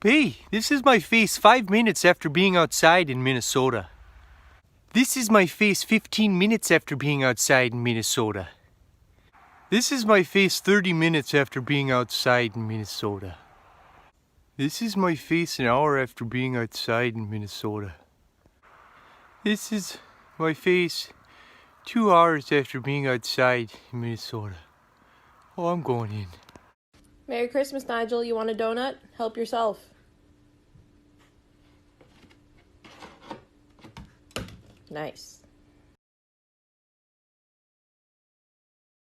hey, this is my face 5 minutes after being outside in Minnesota. This is my face 15 minutes after being outside in Minnesota. This is my face 30 minutes after being outside in Minnesota. This is my face an hour after being outside in Minnesota. This is my face 2 hours after being outside in Minnesota. Oh, I'm going in. Merry Christmas, Nigel. You want a donut? Help yourself. Nice.